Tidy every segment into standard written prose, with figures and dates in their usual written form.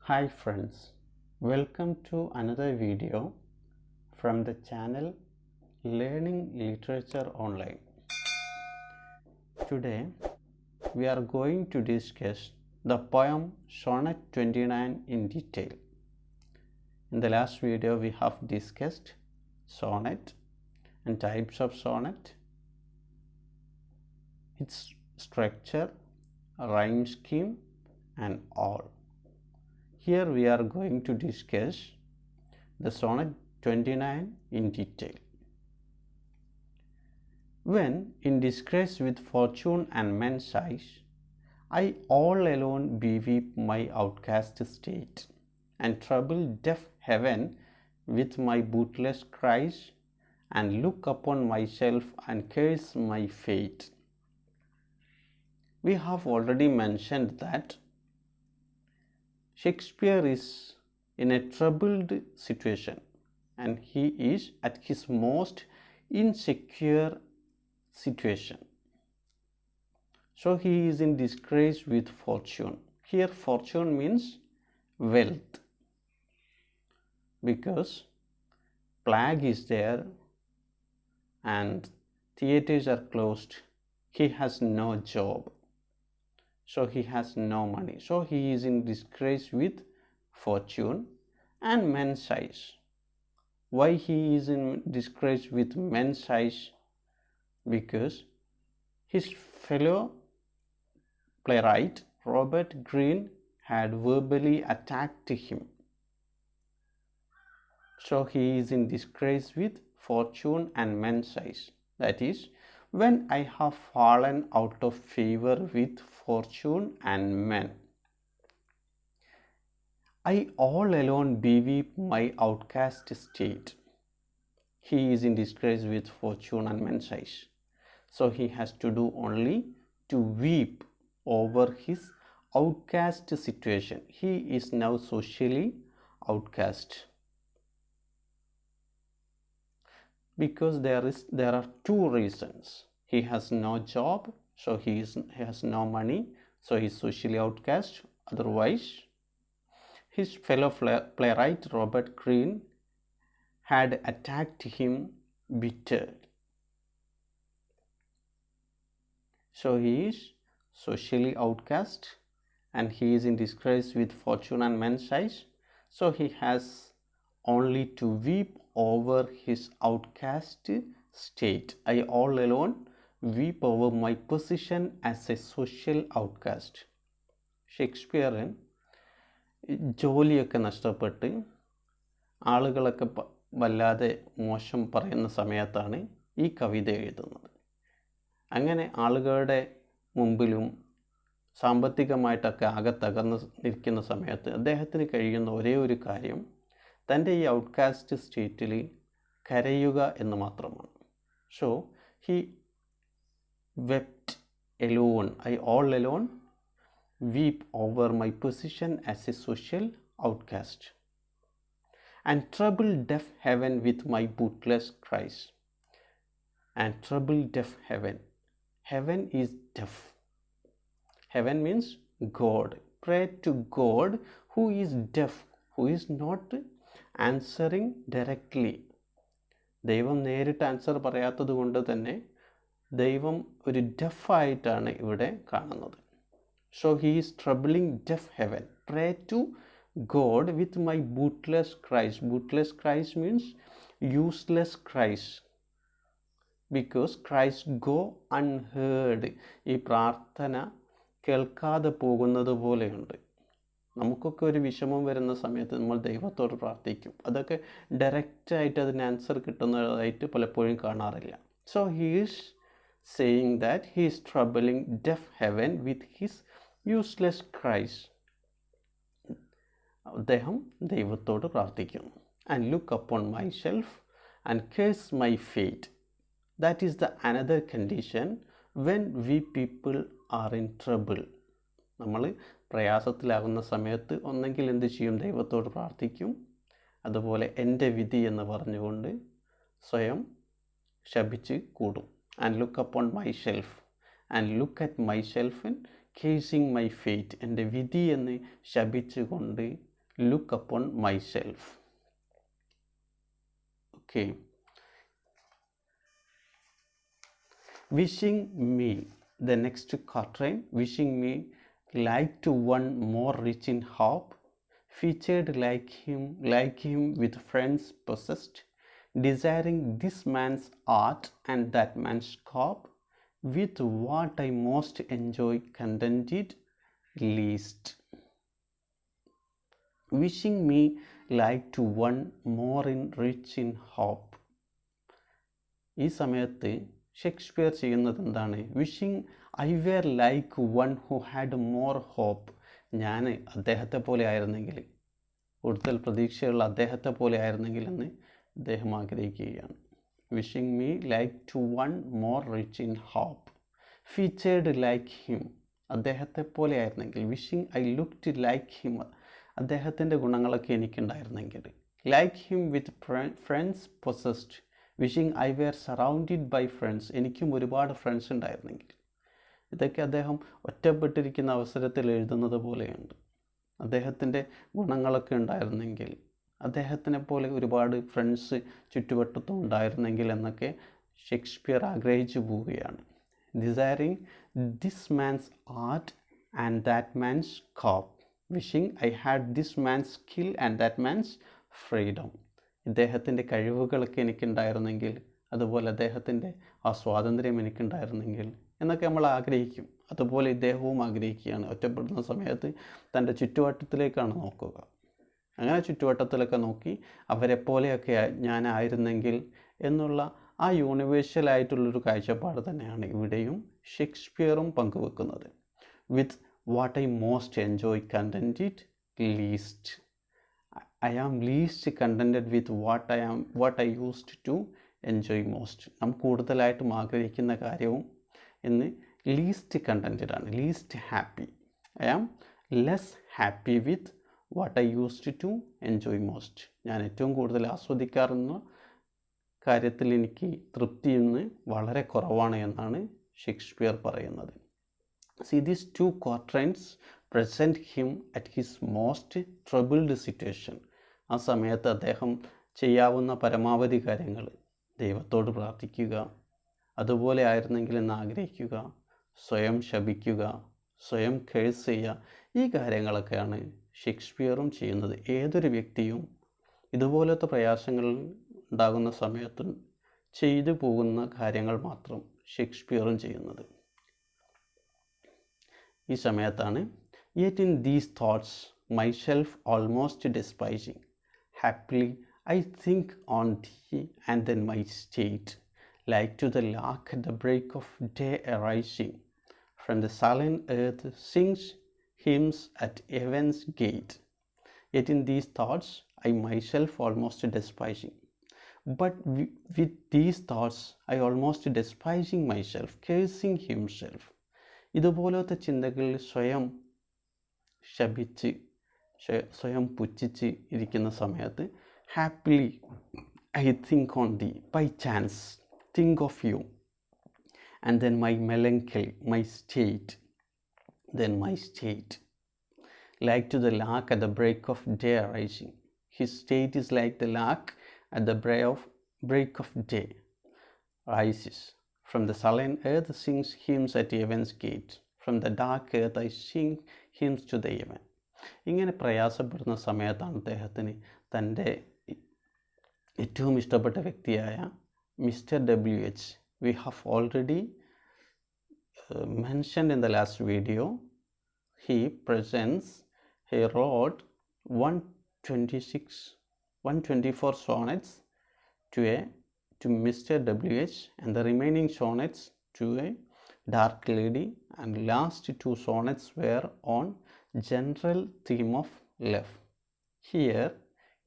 Hi friends, welcome to another video from the channel Learning Literature Online. Today we are going to discuss the poem Sonnet 29 in detail. In the last video we have discussed sonnet and types of sonnet, its structure, rhyme scheme and all. Here we are going to discuss the Sonnet 29 in detail. When in disgrace with fortune and men's sighs, I all alone beweep my outcast state, and trouble deaf heaven with my bootless cries, and look upon myself and curse my fate. We have already mentioned that Shakespeare is in a troubled situation and he is at his most insecure situation. So he is in disgrace with fortune. Here fortune means wealth, because plague is there and theatres are closed. He has no job. So he has no money. So he is in disgrace with fortune and men's sighs. Why he is in disgrace with men's sighs? Because his fellow playwright Robert Greene had verbally attacked him. So he is in disgrace with fortune and men's sighs. That is, when I have fallen out of favor with fortune and men, I all alone beweep my outcast state. He is in disgrace with fortune and men's sighs. So he has to do only to weep over his outcast situation. He is now socially outcast. Because there are two reasons. He has no job, so he has no money, so he is socially outcast. Otherwise, his fellow playwright Robert Greene had attacked him bitterly. So he is socially outcast and he is in disgrace with fortune and men's sighs. So he has only to weep over his outcast state. I all alone weep over my position as a social outcast. Shakespeare ജോലിയൊക്കെ നഷ്ടപ്പെട്ട് ആളുകളൊക്കെ വല്ലാതെ മോശം പറയുന്ന സമയത്താണ് ഈ കവിത എഴുതുന്നത്. അങ്ങനെ ആളുകളുടെ മുമ്പിലും സാമ്പത്തികമായിട്ടൊക്കെ ആകെ തകർന്ന് നിൽക്കുന്ന സമയത്ത് അദ്ദേഹത്തിന് കഴിയുന്ന ഒരേ ഒരു കാര്യം തൻ്റെ ഈ ഔട്ട്കാസ്റ്റ് സ്റ്റേറ്റിൽ കരയുക എന്ന് മാത്രമാണ്. So he wept alone. I all alone weep over my position as a social outcast, and trouble deaf heaven with my bootless cries. And trouble deaf heaven. Heaven is deaf. Heaven means God. Pray to God who is deaf, who is not answering directly. ദൈവം നേരിട്ട് answer പറയാത്തത് കൊണ്ട് തന്നെ ദൈവം ഒരു ഡെഫായിട്ടാണ് ഇവിടെ കാണുന്നത്. So he is troubling deaf heaven. Pray to God with my bootless cries. Bootless cries means useless cries, because cries go unheard. ഈ പ്രാർത്ഥന കേൾക്കാതെ പോകുന്നത് പോലെയുണ്ട്. നമുക്കൊക്കെ ഒരു വിഷമം വരുന്ന സമയത്ത് നമ്മൾ ദൈവത്തോട് പ്രാർത്ഥിക്കും. അതൊക്കെ ഡയറക്റ്റായിട്ട് അതിന് ആൻസർ കിട്ടുന്നതായിട്ട് പലപ്പോഴും കാണാറില്ല. So he is saying that he is troubling deaf heaven with his useless cries. അദ്ദേഹം ദൈവത്തോട് പ്രാർത്ഥിക്കുന്നു. And look upon myself and curse my fate. That is the another condition when we people are in trouble. നമ്മൾ പ്രയാസത്തിലാകുന്ന സമയത്ത് ഒന്നെങ്കിൽ എന്ത് ചെയ്യും? ദൈവത്തോട് പ്രാർത്ഥിക്കും. അതുപോലെ എൻ്റെ വിധി എന്ന് പറഞ്ഞുകൊണ്ട് സ്വയം ശപിച്ച് കൂടും. And look upon myself and look at myself and casing my fate. എൻ്റെ വിധി എന്ന് ശപിച്ചുകൊണ്ട് look upon myself. Okay. Wishing me, the next quatrain, wishing me like to one more rich in hope, featured like him with friends possessed, desiring this man's art and that man's scope, with what I most enjoy contented least. Wishing me like to one more rich in hope. ഈ സമയത്ത് Shakespeare ചെയ്യുന്നത് എന്താണ്? Wishing I were like one who had more hope. ഞാൻ അദ്ദേഹത്തെ പോലെ ആയിരുന്നെങ്കിൽ, കൂടുതൽ പ്രതീക്ഷയുള്ള അദ്ദേഹത്തെ പോലെ ആയിരുന്നെങ്കിൽ എന്ന് അദ്ദേഹം ആഗ്രഹിക്കുകയാണ്. Wishing me like to one more rich in hope, featured like him, അദ്ദേഹത്തെ പോലെ ആയിരുന്നെങ്കിൽ. Wishing I looked like him, അദ്ദേഹത്തിൻ്റെ ഗുണങ്ങളൊക്കെ എനിക്കുണ്ടായിരുന്നെങ്കിൽ. Like him with friends possessed, wishing I were surrounded by friends, എനിക്കും ഒരുപാട് ഫ്രണ്ട്സ് ഉണ്ടായിരുന്നെങ്കിൽ. ഇതൊക്കെ അദ്ദേഹം ഒറ്റപ്പെട്ടിരിക്കുന്ന അവസരത്തിൽ എഴുതുന്നത് പോലെയുണ്ട്. അദ്ദേഹത്തിൻ്റെ ഗുണങ്ങളൊക്കെ ഉണ്ടായിരുന്നെങ്കിൽ, അദ്ദേഹത്തിനെ പോലെ ഒരുപാട് ഫ്രണ്ട്സ് ചുറ്റുവട്ടത്തും ഉണ്ടായിരുന്നെങ്കിൽ എന്നൊക്കെ ഷേക്സ്പിയർ ആഗ്രഹിച്ചു പോവുകയാണ്. Desiring this man's art and that man's scope, wishing I had this man's skill and that man's freedom. ഇദ്ദേഹത്തിൻ്റെ കഴിവുകളൊക്കെ എനിക്കുണ്ടായിരുന്നെങ്കിൽ, അതുപോലെ അദ്ദേഹത്തിൻ്റെ ആ സ്വാതന്ത്ര്യം എനിക്കുണ്ടായിരുന്നെങ്കിൽ എന്നൊക്കെ നമ്മൾ ആഗ്രഹിക്കും. അതുപോലെ ഇദ്ദേഹവും ആഗ്രഹിക്കുകയാണ്. ഒറ്റപ്പെടുന്ന സമയത്ത് തൻ്റെ ചുറ്റുവട്ടത്തിലേക്കാണ് നോക്കുക. അങ്ങനെ ചുറ്റുവട്ടത്തിലൊക്കെ നോക്കി അവരെപ്പോലെയൊക്കെ ഞാനായിരുന്നെങ്കിൽ എന്നുള്ള ആ യൂണിവേഴ്സലായിട്ടുള്ളൊരു കാഴ്ചപ്പാട് തന്നെയാണ് ഇവിടെയും ഷേക്സ്പിയറും പങ്കുവെക്കുന്നത്. വിത്ത് what I most enjoy contented least. I am least contented with what I used to enjoy most. നാം കൂടുതലായിട്ടും ആഗ്രഹിക്കുന്ന കാര്യവും ഇന്ന് ലീസ്റ്റ് കണ്ടൻറ്റഡ് ആണ്, least happy. I am less happy with what I used to enjoy most. ഞാൻ ഏറ്റവും കൂടുതൽ ആസ്വദിക്കാറുന്ന കാര്യത്തിൽ എനിക്ക് തൃപ്തി ഇന്ന് വളരെ കുറവാണ് എന്നാണ് ഷേക്സ്പിയർ പറയുന്നത്. See, these two quatrains present him at his most troubled situation. ആ സമയത്ത് അദ്ദേഹം ചെയ്യാവുന്ന പരമാവധി കാര്യങ്ങൾ, ദൈവത്തോട് പ്രാർത്ഥിക്കുക, അതുപോലെ ആയിരുന്നെങ്കിൽ എന്ന് ആഗ്രഹിക്കുക, സ്വയം ശപിക്കുക, സ്വയം കേഴ്സ് ചെയ്യുക, ഈ കാര്യങ്ങളൊക്കെയാണ് ഷേക്സ്പിയറും ചെയ്യുന്നത്. ഏതൊരു വ്യക്തിയും ഇതുപോലത്തെ പ്രയാസങ്ങൾ ഉണ്ടാകുന്ന സമയത്തും ചെയ്തു പോകുന്ന കാര്യങ്ങൾ മാത്രം ഷേക്സ്പിയറും ചെയ്യുന്നത്. ഈ സമയത്താണ് yet in these thoughts myself almost despising, haply I think on thee and then my state, like to the lark at the break of day arising, from the sullen earth sings hymns at heaven's gate. Yet in these thoughts I myself almost despising, but with these thoughts I almost despising myself, cursing himself. ഇതുപോലത്തെ ചിന്തകളിൽ സ്വയം ശപിച്ച് സ്വയം പുച്ഛിച്ച് ഇരിക്കുന്ന സമയത്ത് happily I think on the, by chance think of you, and then my melancholy, my state, like to the lark at the break of day arising. His state is like the lark at the break of day rises. From the sullen earth sings hymns at heaven's gate. From the dark earth I sing hymns to the heaven. ഇങ്ങനെ പ്രയാസപ്പെടുന്ന സമയത്താണ് അദ്ദേഹത്തിന് തൻ്റെ ഏറ്റവും ഇഷ്ടപ്പെട്ട വ്യക്തിയായ mister WH, we have already mentioned in the last video, he wrote 124 sonnets to Mr. WH, and the remaining sonnets to a dark lady, and last two sonnets were on general theme of love. Here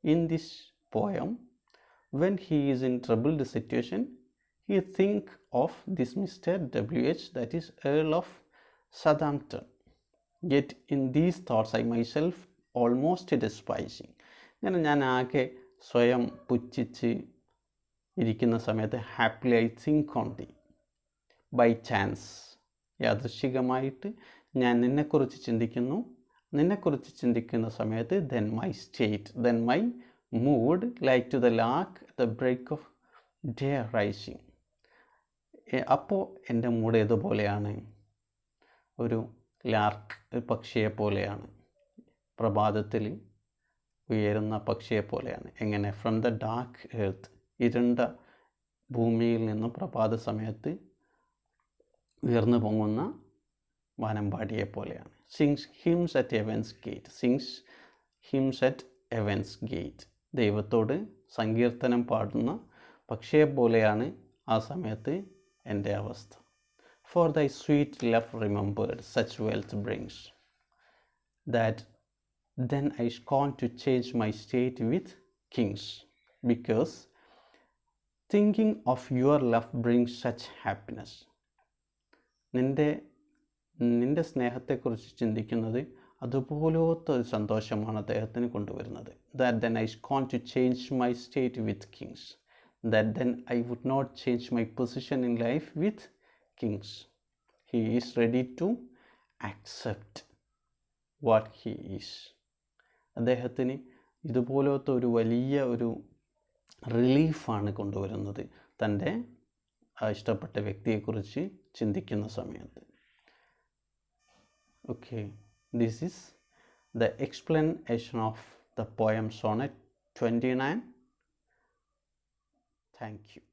in this poem, when he is in troubled situation, he think of this Mr. WH, that is Earl of Southampton. Yet in these thoughts I myself almost despising. ഞാൻ ആകെ സ്വയം പുച്ഛിച്ച് ഇരിക്കുന്ന സമയത്ത് happily I think on the, by chance യാദൃശ്ചികമായിട്ട് ഞാൻ നിന്നെക്കുറിച്ച് ചിന്തിക്കുന്നു, നിന്നെക്കുറിച്ച് ചിന്തിക്കുന്ന സമയത്ത് then my state, then my mood like to the lark at the break of day rising. അപ്പോൾ എൻ്റെ മൂഡ് ഏതുപോലെയാണ്? ഒരു ലാർക്ക്, ഒരു പക്ഷിയെ പോലെയാണ്, പ്രഭാതത്തിൽ ഉയരുന്ന പക്ഷിയെ പോലെയാണ്. എങ്ങനെ? ഫ്രം ദ ഡാർക്ക് എർത്ത്, ഇരുണ്ട ഭൂമിയിൽ നിന്നും പ്രഭാത സമയത്ത് ഉയർന്നു പൊങ്ങുന്ന വാനമ്പാടിയെ പോലെയാണ്. Sings Hinds at heavens gate, sings Hinds at heavens gate. ദൈവത്തോട് സങ്കീർത്തനം പാടുന്ന പക്ഷിയെ പോലെയാണ് ആ സമയത്ത് എൻ്റെ അവസ്ഥ. ഫോർ ദൈ sweet love remembered such wealth brings that then I scorn to change my state with kings, because thinking of your love brings such happiness. നിൻ്റെ സ്നേഹത്തെക്കുറിച്ച് ചിന്തിക്കുന്നത് അതുപോലത്തെ ഒരു സന്തോഷമാണ് അദ്ദേഹത്തിന് കൊണ്ടുവരുന്നത്. That then I scorn to change my state with kings, that then I would not change my position in life with kings. He is ready to accept what he is. അദ്ദേഹത്തിന് ഇതുപോലത്തെ ഒരു വലിയ ഒരു റിലീഫാണ് കൊണ്ടുവരുന്നത് തൻ്റെ ഇഷ്ടപ്പെട്ട വ്യക്തിയെക്കുറിച്ച് ചിന്തിക്കുന്ന സമയത്ത്. Okay, this is the explanation of the poem Sonnet 29. Thank you.